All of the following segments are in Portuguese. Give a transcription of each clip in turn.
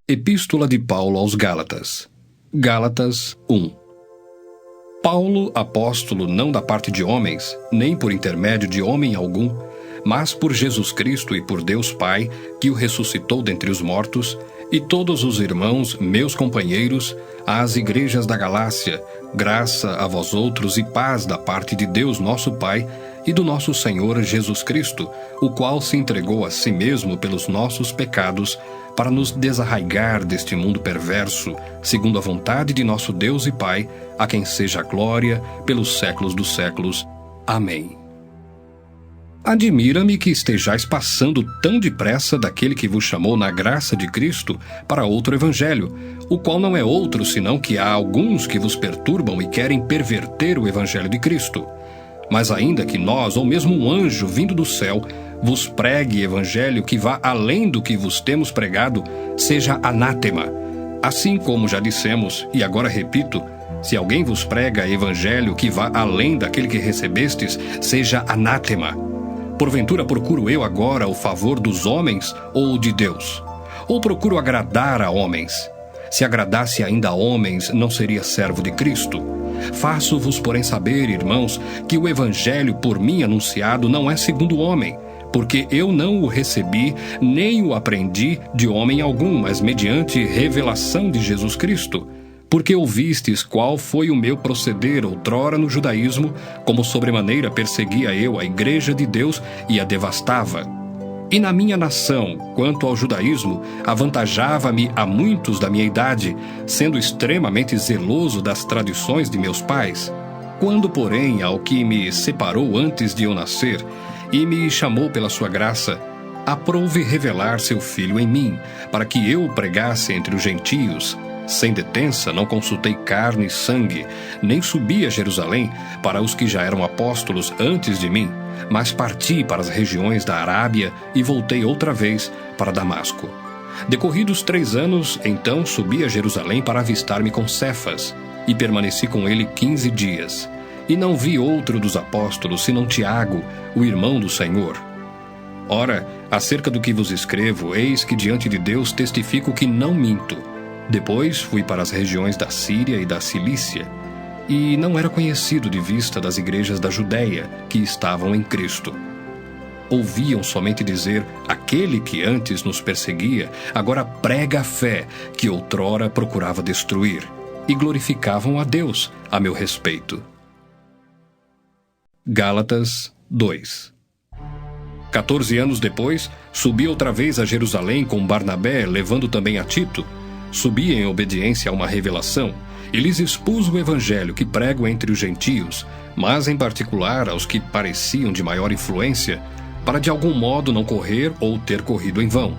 Epístola de Paulo aos Gálatas. Gálatas 1. Paulo, apóstolo não da parte de homens, nem por intermédio de homem algum, mas por Jesus Cristo e por Deus Pai, que o ressuscitou dentre os mortos, e todos os irmãos, meus companheiros, às igrejas da Galácia, graça a vós outros e paz da parte de Deus nosso Pai e do nosso Senhor Jesus Cristo, o qual se entregou a si mesmo pelos nossos pecados, para nos desarraigar deste mundo perverso, segundo a vontade de nosso Deus e Pai, a quem seja a glória pelos séculos dos séculos. Amém. Admira-me que estejais passando tão depressa daquele que vos chamou na graça de Cristo para outro evangelho, o qual não é outro senão que há alguns que vos perturbam e querem perverter o evangelho de Cristo. Mas ainda que nós, ou mesmo um anjo vindo do céu, vos pregue evangelho que vá além do que vos temos pregado, seja anátema. Assim como já dissemos, e agora repito, se alguém vos prega evangelho que vá além daquele que recebestes, seja anátema. Porventura procuro eu agora o favor dos homens ou de Deus? Ou procuro agradar a homens? Se agradasse ainda a homens, não seria servo de Cristo. Faço-vos, porém, saber, irmãos, que o evangelho por mim anunciado não é segundo o homem, porque eu não o recebi, nem o aprendi de homem algum, mas mediante revelação de Jesus Cristo. Porque ouvistes qual foi o meu proceder outrora no judaísmo, como sobremaneira perseguia eu a igreja de Deus e a devastava. E na minha nação, quanto ao judaísmo, avantajava-me a muitos da minha idade, sendo extremamente zeloso das tradições de meus pais. Quando, porém, ao que me separou antes de eu nascer, e me chamou pela sua graça, aprouve revelar seu Filho em mim, para que eu o pregasse entre os gentios. Sem detença, não consultei carne e sangue, nem subi a Jerusalém para os que já eram apóstolos antes de mim, mas parti para as regiões da Arábia e voltei outra vez para Damasco. Decorridos 3 anos, então subi a Jerusalém para avistar-me com Cefas, e permaneci com ele 15 dias. E não vi outro dos apóstolos, senão Tiago, o irmão do Senhor. Ora, acerca do que vos escrevo, eis que diante de Deus testifico que não minto. Depois fui para as regiões da Síria e da Cilícia, e não era conhecido de vista das igrejas da Judéia, que estavam em Cristo. Ouviam somente dizer, aquele que antes nos perseguia, agora prega a fé, que outrora procurava destruir, e glorificavam a Deus a meu respeito. Gálatas 2. 14 anos depois, subi outra vez a Jerusalém com Barnabé, levando também a Tito. Subi em obediência a uma revelação, e lhes expus o evangelho que prego entre os gentios, mas em particular aos que pareciam de maior influência, para de algum modo não correr ou ter corrido em vão.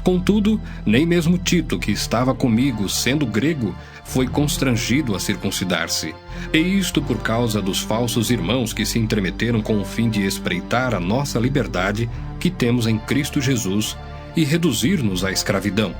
Contudo, nem mesmo Tito, que estava comigo, sendo grego, foi constrangido a circuncidar-se. E isto por causa dos falsos irmãos que se entremeteram com o fim de espreitar a nossa liberdade que temos em Cristo Jesus e reduzir-nos à escravidão,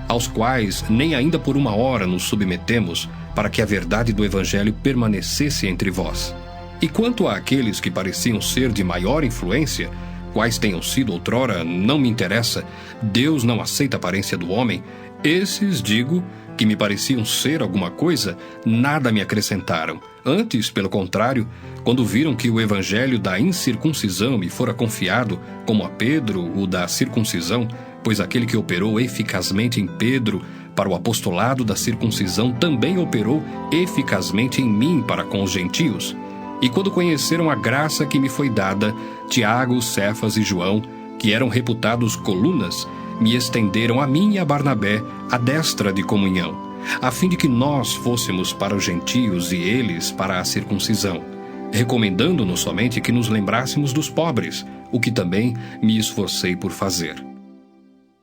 aos quais nem ainda por uma hora nos submetemos, para que a verdade do Evangelho permanecesse entre vós. E quanto àqueles que pareciam ser de maior influência, quais tenham sido outrora, não me interessa, Deus não aceita a aparência do homem, esses, digo, que me pareciam ser alguma coisa, nada me acrescentaram. Antes, pelo contrário, quando viram que o evangelho da incircuncisão me fora confiado, como a Pedro o da circuncisão, pois aquele que operou eficazmente em Pedro para o apostolado da circuncisão também operou eficazmente em mim para com os gentios. E quando conheceram a graça que me foi dada, Tiago, Cefas e João, que eram reputados colunas, me estenderam a mim e a Barnabé a destra de comunhão, a fim de que nós fôssemos para os gentios e eles para a circuncisão, recomendando-nos somente que nos lembrássemos dos pobres, o que também me esforcei por fazer.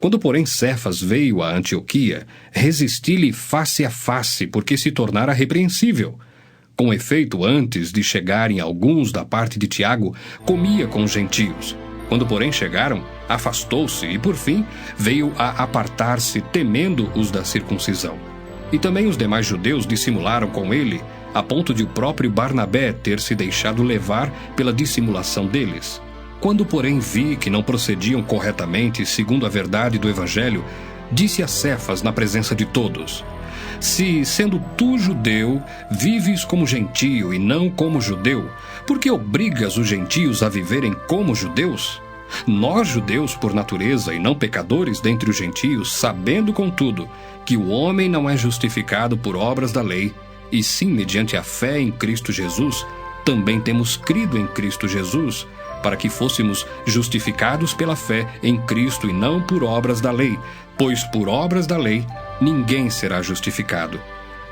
Quando, porém, Cefas veio a Antioquia, resisti-lhe face a face, porque se tornara repreensível. Com efeito, antes de chegarem alguns da parte de Tiago, comia com os gentios. Quando, porém, chegaram, afastou-se e, por fim, veio a apartar-se, temendo os da circuncisão. E também os demais judeus dissimularam com ele, a ponto de o próprio Barnabé ter se deixado levar pela dissimulação deles. Quando, porém, vi que não procediam corretamente segundo a verdade do Evangelho, disse a Cefas na presença de todos: Se, sendo tu judeu, vives como gentio e não como judeu, por que obrigas os gentios a viverem como judeus? Nós, judeus por natureza e não pecadores dentre os gentios, sabendo, contudo, que o homem não é justificado por obras da lei, e sim mediante a fé em Cristo Jesus, também temos crido em Cristo Jesus, para que fôssemos justificados pela fé em Cristo e não por obras da lei, pois por obras da lei ninguém será justificado.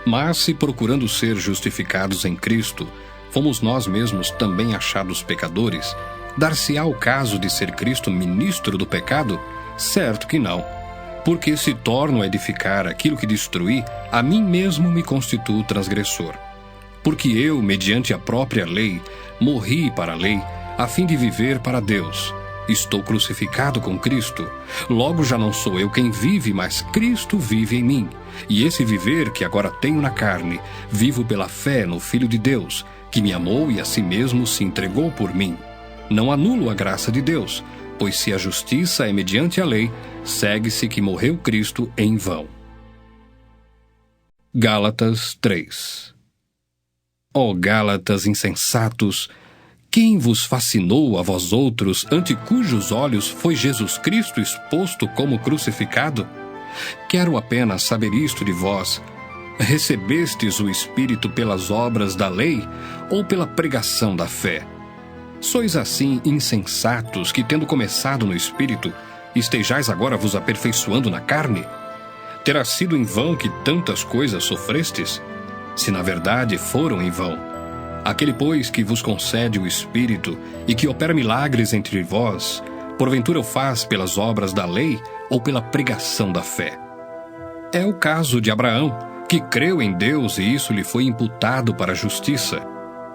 Mas se procurando ser justificados em Cristo, fomos nós mesmos também achados pecadores, dar-se-á o caso de ser Cristo ministro do pecado? Certo que não. Porque se torno a edificar aquilo que destruí, a mim mesmo me constituo transgressor. Porque eu, mediante a própria lei, morri para a lei, a fim de viver para Deus. Estou crucificado com Cristo. Logo já não sou eu quem vive, mas Cristo vive em mim. E esse viver que agora tenho na carne, vivo pela fé no Filho de Deus, que me amou e a si mesmo se entregou por mim. Não anulo a graça de Deus, pois se a justiça é mediante a lei, segue-se que morreu Cristo em vão. Gálatas 3. Ó Gálatas insensatos, quem vos fascinou a vós outros, ante cujos olhos foi Jesus Cristo exposto como crucificado? Quero apenas saber isto de vós: recebestes o Espírito pelas obras da lei ou pela pregação da fé? Sois assim insensatos que, tendo começado no Espírito, estejais agora vos aperfeiçoando na carne? Terá sido em vão que tantas coisas sofrestes? Se na verdade foram em vão. Aquele, pois, que vos concede o Espírito e que opera milagres entre vós, porventura o faz pelas obras da lei ou pela pregação da fé? É o caso de Abraão, que creu em Deus e isso lhe foi imputado para a justiça.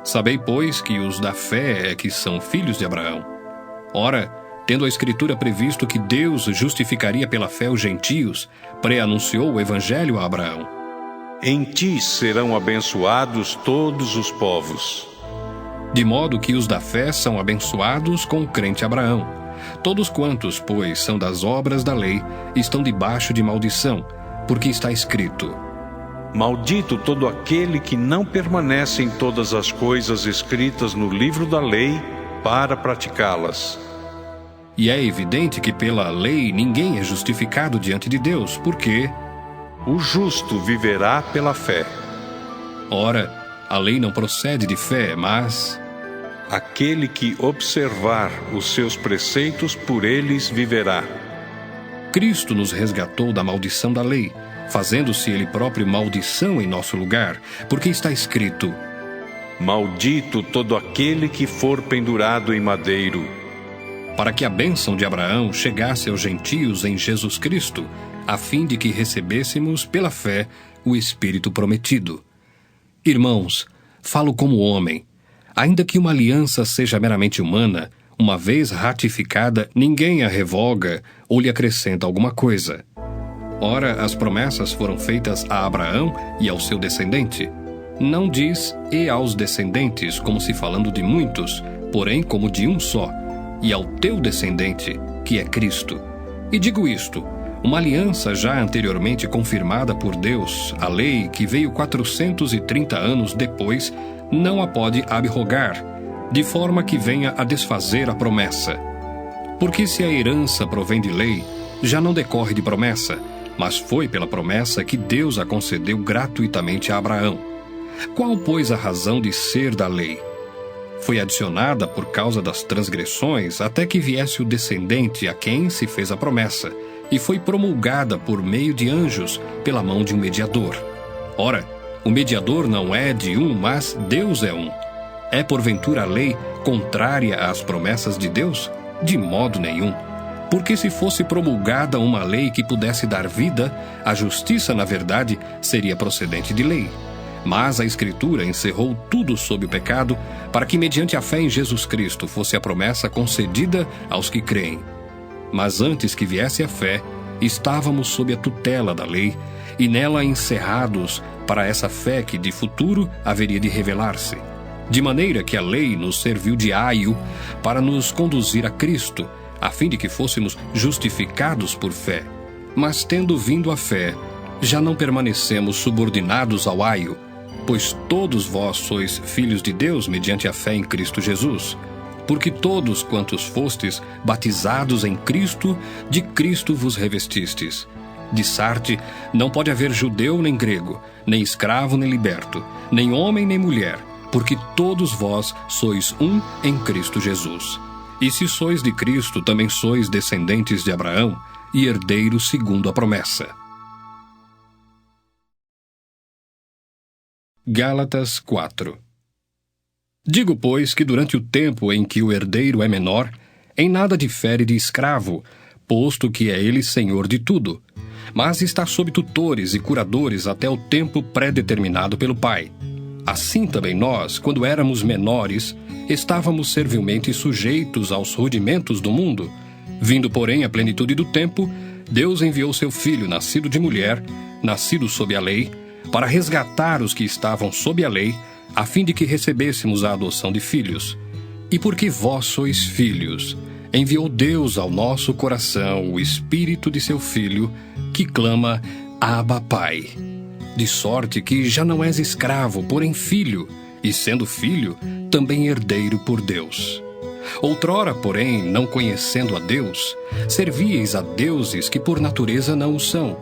Sabei, pois, que os da fé é que são filhos de Abraão. Ora, tendo a Escritura previsto que Deus justificaria pela fé os gentios, pré-anunciou o Evangelho a Abraão. Em ti serão abençoados todos os povos. De modo que os da fé são abençoados com o crente Abraão. Todos quantos, pois, são das obras da lei, estão debaixo de maldição, porque está escrito: Maldito todo aquele que não permanece em todas as coisas escritas no livro da lei para praticá-las. E é evidente que pela lei ninguém é justificado diante de Deus, porque o justo viverá pela fé. Ora, a lei não procede de fé, mas aquele que observar os seus preceitos, por eles viverá. Cristo nos resgatou da maldição da lei, fazendo-se ele próprio maldição em nosso lugar, porque está escrito: Maldito todo aquele que for pendurado em madeiro. Para que a bênção de Abraão chegasse aos gentios em Jesus Cristo, a fim de que recebêssemos pela fé o Espírito prometido. Irmãos, falo como homem. Ainda que uma aliança seja meramente humana, uma vez ratificada, ninguém a revoga ou lhe acrescenta alguma coisa. Ora, as promessas foram feitas a Abraão e ao seu descendente. Não diz "e aos descendentes", como se falando de muitos, porém como de um só, e ao teu descendente, que é Cristo. E digo isto: uma aliança já anteriormente confirmada por Deus, a lei, que veio 430 anos depois, não a pode abrogar, de forma que venha a desfazer a promessa. Porque se a herança provém de lei, já não decorre de promessa, mas foi pela promessa que Deus a concedeu gratuitamente a Abraão. Qual, pois, a razão de ser da lei? Foi adicionada por causa das transgressões até que viesse o descendente a quem se fez a promessa, e foi promulgada por meio de anjos pela mão de um mediador. Ora, o mediador não é de um, mas Deus é um. É porventura a lei contrária às promessas de Deus? De modo nenhum. Porque se fosse promulgada uma lei que pudesse dar vida, a justiça, na verdade, seria procedente de lei. Mas a Escritura encerrou tudo sob o pecado, para que mediante a fé em Jesus Cristo fosse a promessa concedida aos que creem. Mas antes que viesse a fé, estávamos sob a tutela da lei, e nela encerrados para essa fé que de futuro haveria de revelar-se. De maneira que a lei nos serviu de aio para nos conduzir a Cristo, a fim de que fôssemos justificados por fé. Mas tendo vindo a fé, já não permanecemos subordinados ao aio, pois todos vós sois filhos de Deus mediante a fé em Cristo Jesus. Porque todos quantos fostes batizados em Cristo, de Cristo vos revestistes. De Sarte, não pode haver judeu nem grego, nem escravo nem liberto, nem homem nem mulher, porque todos vós sois um em Cristo Jesus. E se sois de Cristo, também sois descendentes de Abraão e herdeiros segundo a promessa. Gálatas 4. Digo, pois, que durante o tempo em que o herdeiro é menor, em nada difere de escravo, posto que é ele senhor de tudo, mas está sob tutores e curadores até o tempo pré-determinado pelo Pai. Assim também nós, quando éramos menores, estávamos servilmente sujeitos aos rudimentos do mundo. Vindo, porém, à plenitude do tempo, Deus enviou seu Filho, nascido de mulher, nascido sob a lei, para resgatar os que estavam sob a lei, a fim de que recebêssemos a adoção de filhos. E porque vós sois filhos, enviou Deus ao nosso coração o Espírito de seu Filho, que clama, Abba, Pai. De sorte que já não és escravo, porém filho, e sendo filho, também herdeiro por Deus. Outrora, porém, não conhecendo a Deus, servíeis a deuses que por natureza não o são.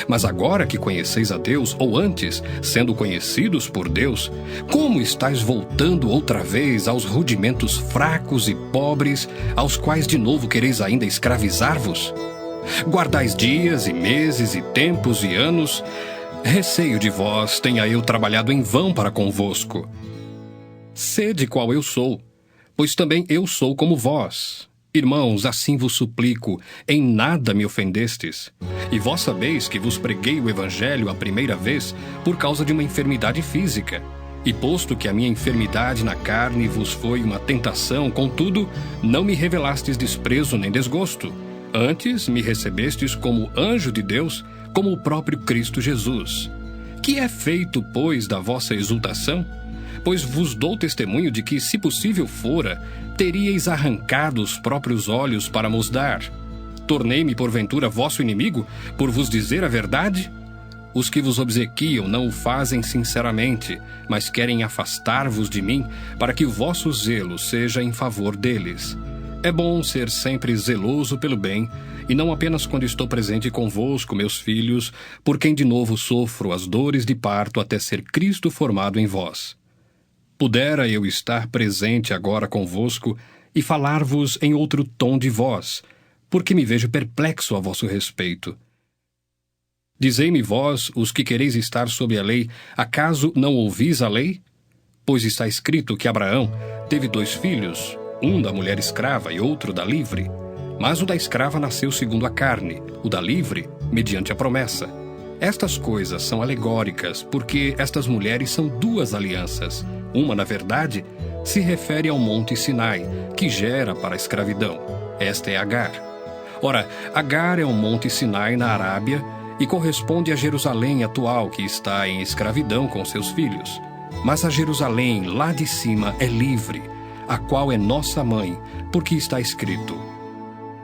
Mas agora que conheceis a Deus, ou antes, sendo conhecidos por Deus, como estáis voltando outra vez aos rudimentos fracos e pobres, aos quais de novo quereis ainda escravizar-vos? Guardais dias e meses e tempos e anos. Receio de vós tenha eu trabalhado em vão para convosco. Sede qual eu sou, pois também eu sou como vós. Irmãos, assim vos suplico, em nada me ofendestes. E vós sabeis que vos preguei o Evangelho a primeira vez por causa de uma enfermidade física. E posto que a minha enfermidade na carne vos foi uma tentação, contudo, não me revelastes desprezo nem desgosto. Antes me recebestes como anjo de Deus, como o próprio Cristo Jesus. Que é feito, pois, da vossa exultação? Pois vos dou testemunho de que, se possível fora, teríeis arrancado os próprios olhos para mos dar. Tornei-me, porventura, vosso inimigo, por vos dizer a verdade? Os que vos obsequiam não o fazem sinceramente, mas querem afastar-vos de mim, para que o vosso zelo seja em favor deles. É bom ser sempre zeloso pelo bem, e não apenas quando estou presente convosco, meus filhos, por quem de novo sofro as dores de parto até ser Cristo formado em vós. Pudera eu estar presente agora convosco e falar-vos em outro tom de voz, porque me vejo perplexo a vosso respeito. Dizei-me vós, os que quereis estar sob a lei, acaso não ouvis a lei? Pois está escrito que Abraão teve 2 filhos, um da mulher escrava e outro da livre. Mas o da escrava nasceu segundo a carne, o da livre, mediante a promessa. Estas coisas são alegóricas, porque estas mulheres são 2 alianças. Uma, na verdade, se refere ao monte Sinai, que gera para a escravidão. Esta é Agar. Ora, Agar é o monte Sinai na Arábia e corresponde a Jerusalém atual, que está em escravidão com seus filhos. Mas a Jerusalém, lá de cima, é livre, a qual é nossa mãe, porque está escrito: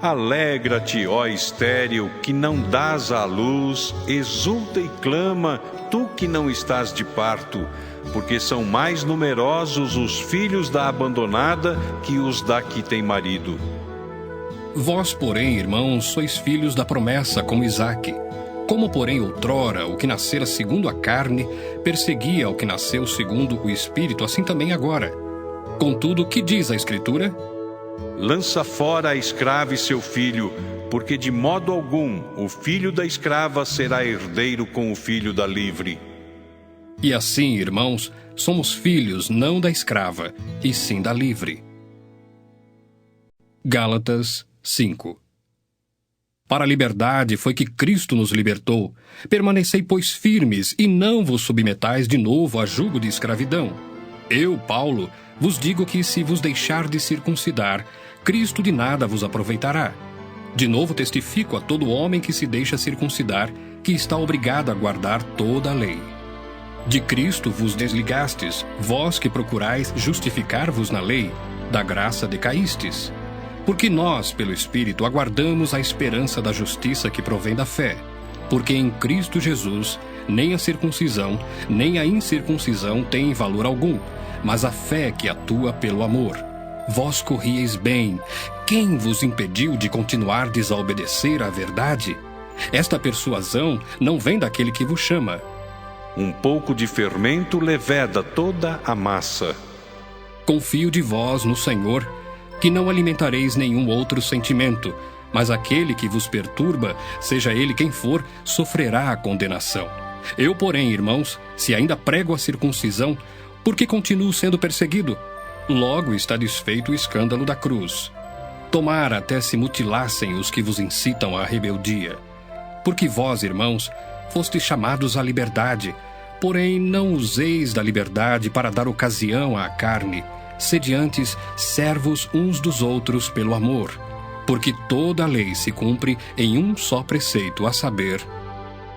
Alegra-te, ó estéril, que não dás à luz, exulta e clama, tu que não estás de parto, porque são mais numerosos os filhos da abandonada que os da que tem marido. Vós, porém, irmãos, sois filhos da promessa, como Isaque. Como, porém, outrora, o que nascera segundo a carne, perseguia o que nasceu segundo o Espírito, assim também agora. Contudo, que diz a Escritura? Lança fora a escrava e seu filho, porque de modo algum o filho da escrava será herdeiro com o filho da livre. E assim, irmãos, somos filhos não da escrava, e sim da livre. Gálatas 5. Para a liberdade foi que Cristo nos libertou. Permanecei, pois, firmes, e não vos submetais de novo a jugo de escravidão. Eu, Paulo, vos digo que, se vos deixardes circuncidar, Cristo de nada vos aproveitará. De novo testifico a todo homem que se deixa circuncidar, que está obrigado a guardar toda a lei. De Cristo vos desligastes, vós que procurais justificar-vos na lei, da graça decaístes. Porque nós, pelo Espírito, aguardamos a esperança da justiça que provém da fé. Porque em Cristo Jesus, nem a circuncisão, nem a incircuncisão têm valor algum, mas a fé que atua pelo amor. Vós corrieis bem. Quem vos impediu de continuardes a obedecer à verdade? Esta persuasão não vem daquele que vos chama. Um pouco de fermento leveda toda a massa. Confio de vós no Senhor, que não alimentareis nenhum outro sentimento, mas aquele que vos perturba, seja ele quem for, sofrerá a condenação. Eu, porém, irmãos, se ainda prego a circuncisão, por que continuo sendo perseguido? Logo está desfeito o escândalo da cruz. Tomara até se mutilassem os que vos incitam à rebeldia. Porque vós, irmãos, fostes chamados à liberdade, porém não useis da liberdade para dar ocasião à carne. Sede antes servos uns dos outros pelo amor. Porque toda a lei se cumpre em um só preceito, a saber: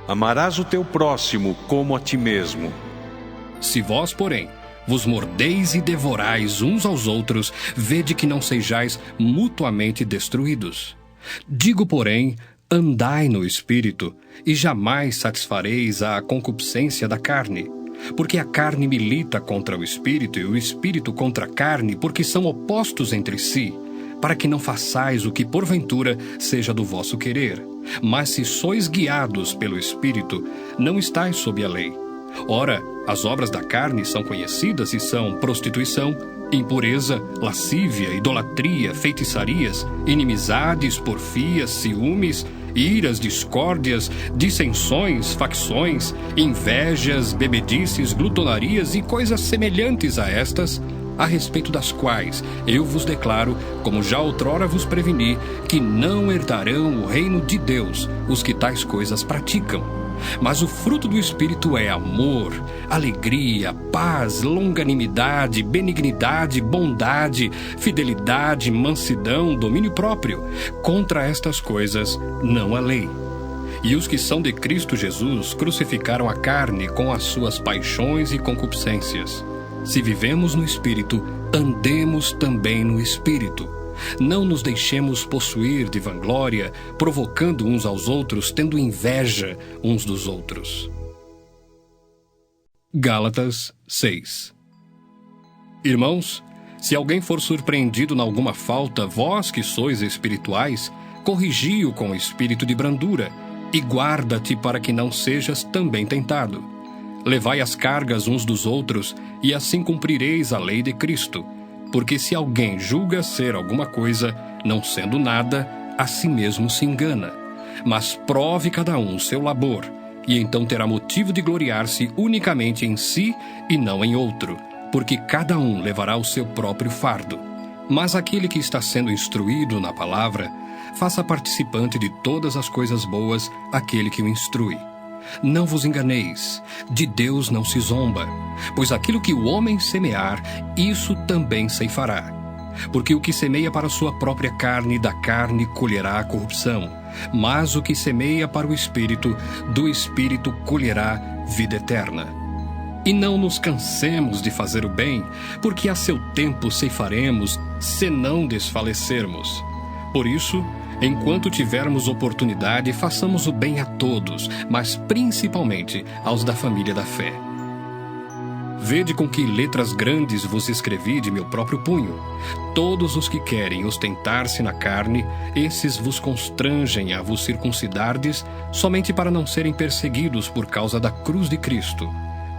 amarás o teu próximo como a ti mesmo. Se vós, porém, vos mordeis e devorais uns aos outros, vede que não sejais mutuamente destruídos. Digo, porém, andai no Espírito, e jamais satisfareis a concupiscência da carne. Porque a carne milita contra o Espírito, e o Espírito contra a carne, porque são opostos entre si, para que não façais o que porventura seja do vosso querer. Mas se sois guiados pelo Espírito, não estáis sob a lei. Ora, as obras da carne são conhecidas e são prostituição, impureza, lascívia, idolatria, feitiçarias, inimizades, porfias, ciúmes, iras, discórdias, dissensões, facções, invejas, bebedices, glutonarias e coisas semelhantes a estas, a respeito das quais eu vos declaro, como já outrora vos preveni, que não herdarão o reino de Deus os que tais coisas praticam. Mas o fruto do Espírito é amor, alegria, paz, longanimidade, benignidade, bondade, fidelidade, mansidão, domínio próprio. Contra estas coisas não há lei. E os que são de Cristo Jesus crucificaram a carne com as suas paixões e concupiscências. Se vivemos no Espírito, andemos também no Espírito. Não nos deixemos possuir de vanglória, provocando uns aos outros, tendo inveja uns dos outros. Gálatas 6. Irmãos, se alguém for surpreendido em alguma falta, vós que sois espirituais, corrigi-o com espírito de brandura, e guarda-te para que não sejas também tentado. Levai as cargas uns dos outros, e assim cumprireis a lei de Cristo. Porque se alguém julga ser alguma coisa, não sendo nada, a si mesmo se engana. Mas prove cada um o seu labor, e então terá motivo de gloriar-se unicamente em si e não em outro, porque cada um levará o seu próprio fardo. Mas aquele que está sendo instruído na palavra, faça participante de todas as coisas boas aquele que o instrui. Não vos enganeis, de Deus não se zomba, pois aquilo que o homem semear, isso também ceifará. Porque o que semeia para a sua própria carne, da carne colherá a corrupção, mas o que semeia para o Espírito, do Espírito colherá vida eterna. E não nos cansemos de fazer o bem, porque a seu tempo ceifaremos, se não desfalecermos. Por isso, enquanto tivermos oportunidade, façamos o bem a todos, mas principalmente aos da família da fé. Vede com que letras grandes vos escrevi de meu próprio punho. Todos os que querem ostentar-se na carne, esses vos constrangem a vos circuncidardes, somente para não serem perseguidos por causa da cruz de Cristo.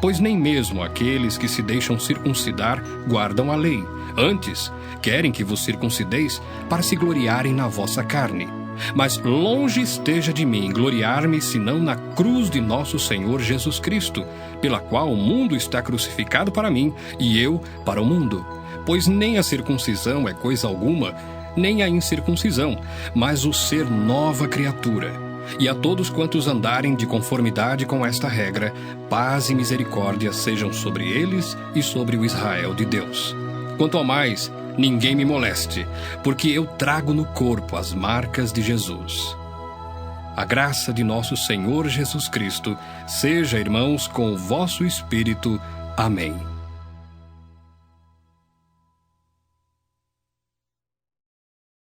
Pois nem mesmo aqueles que se deixam circuncidar guardam a lei. Antes, querem que vos circuncideis para se gloriarem na vossa carne. Mas longe esteja de mim gloriar-me senão na cruz de nosso Senhor Jesus Cristo, pela qual o mundo está crucificado para mim e eu para o mundo. Pois nem a circuncisão é coisa alguma, nem a incircuncisão, mas o ser nova criatura. E a todos quantos andarem de conformidade com esta regra, paz e misericórdia sejam sobre eles e sobre o Israel de Deus. Quanto ao mais, ninguém me moleste, porque eu trago no corpo as marcas de Jesus. A graça de nosso Senhor Jesus Cristo seja, irmãos, com o vosso espírito. Amém.